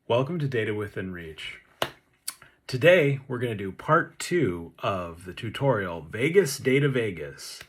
Welcome to Data Within Reach. Today, we're going to do part 2 of the tutorial, Vegas Data Vegas.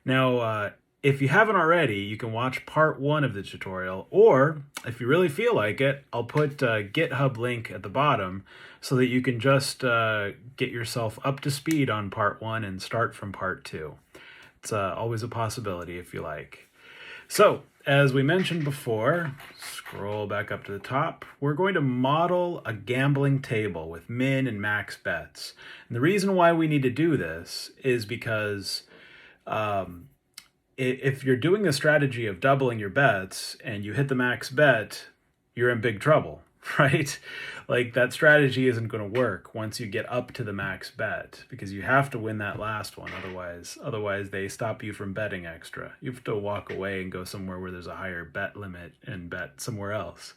Now, if you haven't already, you can watch part 1 of the tutorial, or if you really feel like it, I'll put a GitHub link at the bottom so that you can just get yourself up to speed on part 1 and start from part 2. It's always a possibility if you like. So, as we mentioned before, scroll back up to the top, we're going to model a gambling table with min and max bets. And the reason why we need to do this is because if you're doing the strategy of doubling your bets and you hit the max bet, you're in big trouble, right? Like that strategy isn't going to work once you get up to the max bet because you have to win that last one. Otherwise they stop you from betting extra. You have to walk away and go somewhere where there's a higher bet limit and bet somewhere else.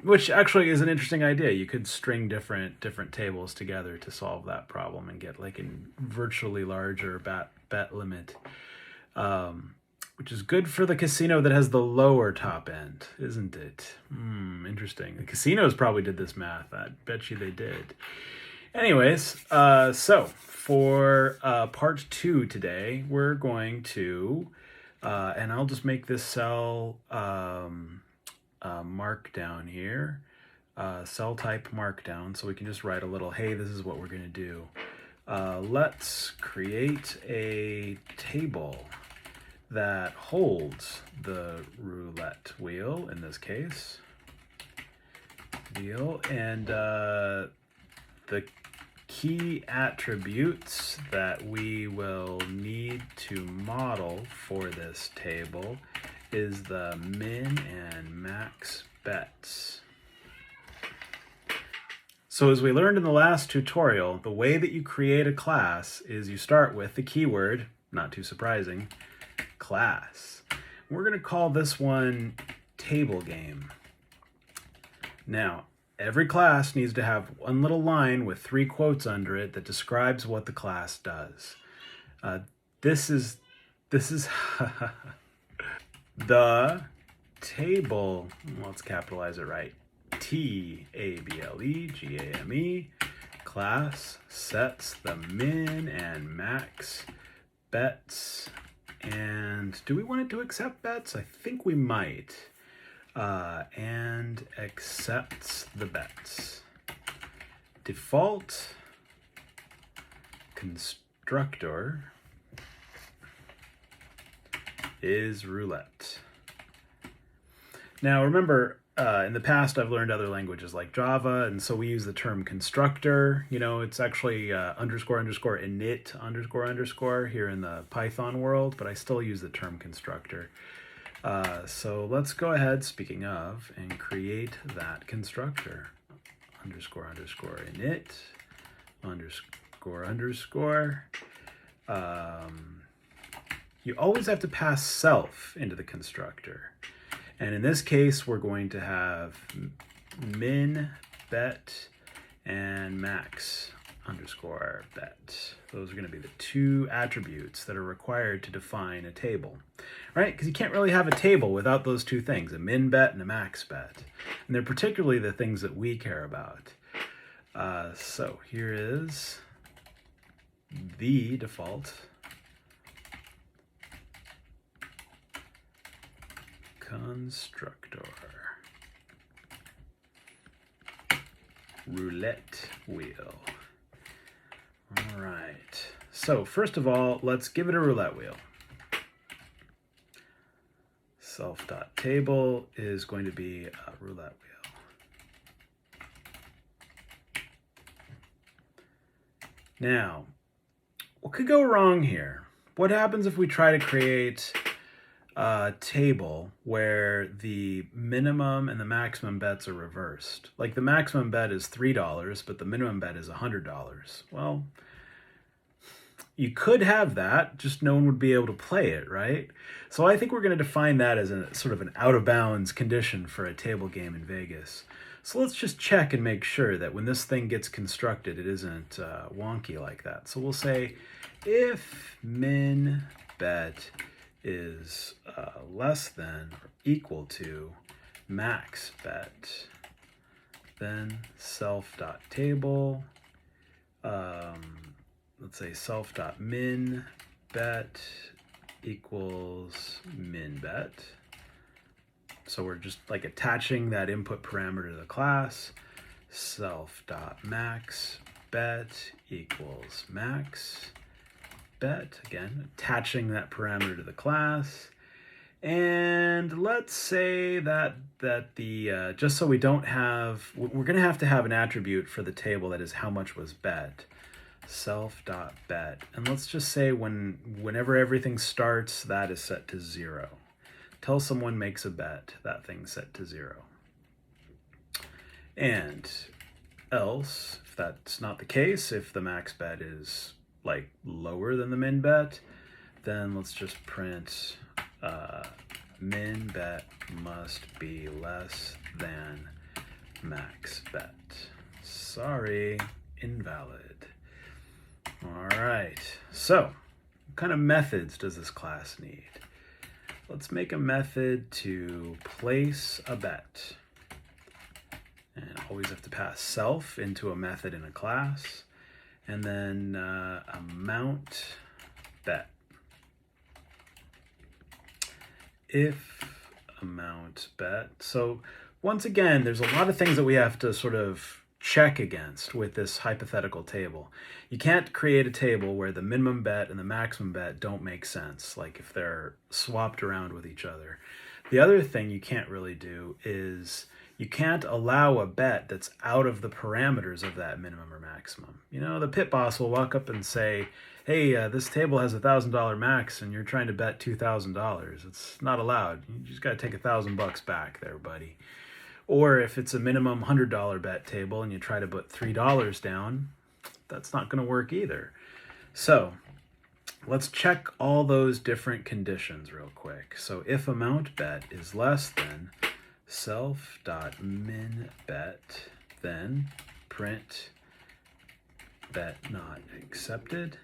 Which actually is an interesting idea. You could string different tables together to solve that problem and get like a virtually larger bet limit. Which is good for the casino that has the lower top end, isn't it? Interesting. The casinos probably did this math. I bet you they did. Anyways, so for part 2 today, we're going to, and I'll just make this cell markdown here, cell type markdown, so we can just write a little, hey, this is what we're going to do. Let's create a table that holds the roulette wheel, in this case, and the key attributes that we will need to model for this table is the min and max bets. So as we learned in the last tutorial, the way that you create a class is you start with the keyword, not too surprising, class. We're going to call this one table game. Now, every class needs to have one little line with 3 quotes under it that describes what the class does. This is the table, let's capitalize it right, T-A-B-L-E-G-A-M-E, class sets the min and max bets. And do we want it to accept bets? I think we might. And accepts the bets. Default constructor is roulette. Now remember, in the past I've learned other languages like Java, and so we use the term constructor. You know, it's actually underscore init underscore here in the Python world, but I still use the term constructor. So let's go ahead, speaking of, and create that constructor. Underscore init underscore. You always have to pass self into the constructor. And in this case, we're going to have min bet and max underscore bet. Those are going to be the 2 attributes that are required to define a table, right? Because you can't really have a table without those 2 things, a min bet and a max bet. And they're particularly the things that we care about. So here is the default constructor roulette wheel. All right, so first of all, let's give it a roulette wheel. Self.table is going to be a roulette wheel. Now, what could go wrong here? What happens if we try to create a table where the minimum and the maximum bets are reversed? Like the maximum bet is $3, but the minimum bet is $100. Well, you could have that, just no one would be able to play it, right? So I think we're going to define that as a sort of an out-of-bounds condition for a table game in Vegas. So let's just check and make sure that when this thing gets constructed, it isn't wonky like that. So we'll say if min bet is less than or equal to max bet, then self.table, let's say self.min bet equals min bet. So we're just like attaching that input parameter to the class. Self.max bet equals max bet. Again, attaching that parameter to the class. And let's say that the just so we don't have, we're going to have an attribute for the table that is how much was bet. Self.bet. And let's just say whenever everything starts, that is set to 0. Till someone makes a bet, that thing's set to 0. And else, if that's not the case, if the max bet is like lower than the min bet, then let's just print min bet must be less than max bet. Sorry, invalid. All right, so what kind of methods does this class need? Let's make a method to place a bet. And always have to pass self into a method in a class. And then amount bet. If amount bet. So once again, there's a lot of things that we have to sort of check against with this hypothetical table. You can't create a table where the minimum bet and the maximum bet don't make sense, like if they're swapped around with each other. The other thing you can't really do is you can't allow a bet that's out of the parameters of that minimum or maximum. You know, the pit boss will walk up and say, hey, this table has $1,000 max and you're trying to bet $2,000. It's not allowed. You just got to take $1,000 back there, buddy. Or if it's a minimum $100 bet table and you try to put $3 down, that's not going to work either. So let's check all those different conditions real quick. So if amount bet is less than self.min bet, then print bet not accepted.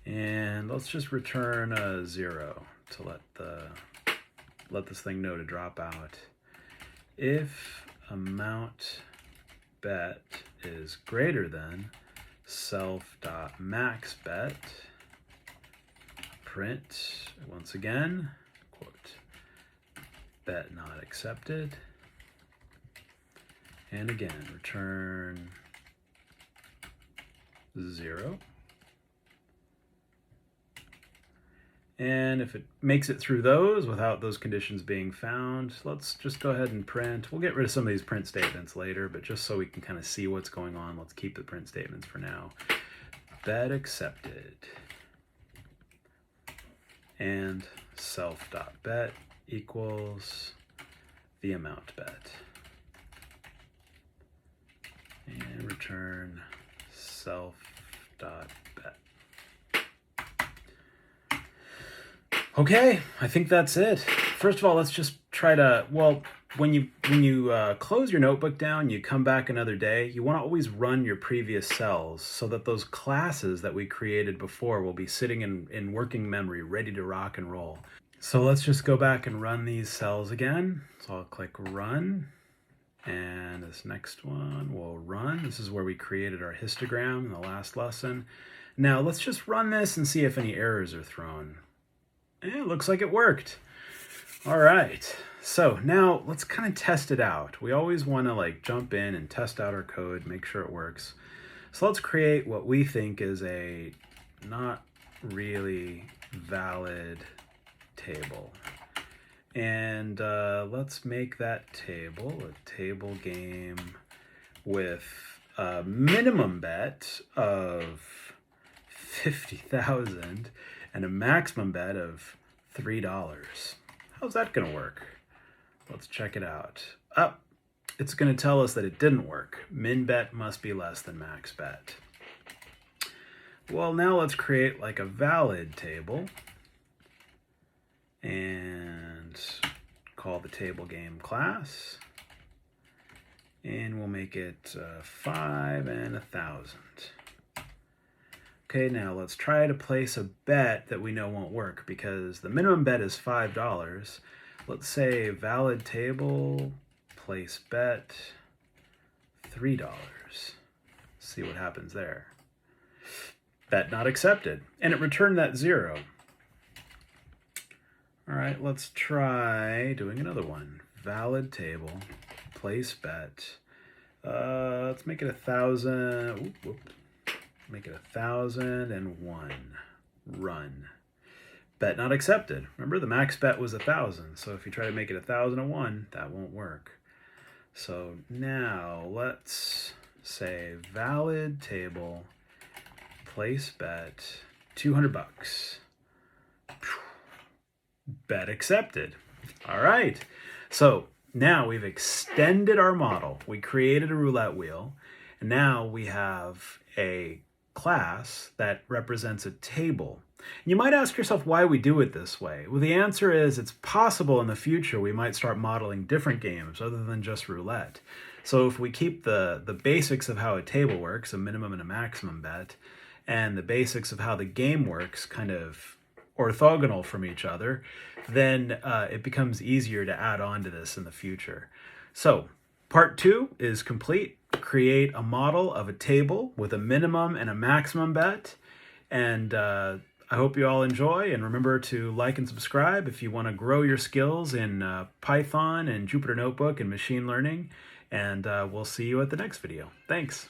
And let's just return a 0 to let this thing know to drop out. If amount bet is greater than self.max bet, print once again, quote, bet not accepted. And again, return 0. And if it makes it through those without those conditions being found, let's just go ahead and print. We'll get rid of some of these print statements later, but just so we can kind of see what's going on, let's keep the print statements for now. Bet accepted. And self.bet equals the amount bet. And return self.bet. Okay, I think that's it. First of all, let's just try to, well, when you close your notebook down, you come back another day, you want to always run your previous cells so that those classes that we created before will be sitting in working memory, ready to rock and roll. So let's just go back and run these cells again. So I'll click run, and this next one will run. This is where we created our histogram in the last lesson. Now let's just run this and see if any errors are thrown. It looks like it worked. All right, so now let's kind of test it out. We always want to like jump in and test out our code, make sure it works. So let's create what we think is a not really valid table. And let's make that table a table game with a minimum bet of 50,000 and a maximum bet of $3. How's that going to work? Let's check it out. It's going to tell us that it didn't work. Min bet must be less than max bet. Well, now let's create like a valid table and call the table game class. And we'll make it 5 and 1,000. Okay, now let's try to place a bet that we know won't work because the minimum bet is $5. let's say valid table, place bet, $3. See what happens there. Bet not accepted, and it returned that 0. All right, let's try doing another one. Valid table, place bet. Let's make it 1,000. Make it 1,001. Run. Bet not accepted. Remember, the max bet was 1,000, so if you try to make it 1,001, that won't work. So now let's say valid table, place bet, $200. Bet accepted. All right. So now we've extended our model. We created a roulette wheel, and now we have a class that represents a table. You might ask yourself why we do it this way. Well, the answer is it's possible in the future we might start modeling different games other than just roulette. So if we keep the basics of how a table works, a minimum and a maximum bet, and the basics of how the game works kind of orthogonal from each other, then it becomes easier to add on to this in the future. So part 2 is complete. Create a model of a table with a minimum and a maximum bet. And I hope you all enjoy, and remember to like and subscribe if you want to grow your skills in Python and Jupyter Notebook and machine learning. And we'll see you at the next video. Thanks.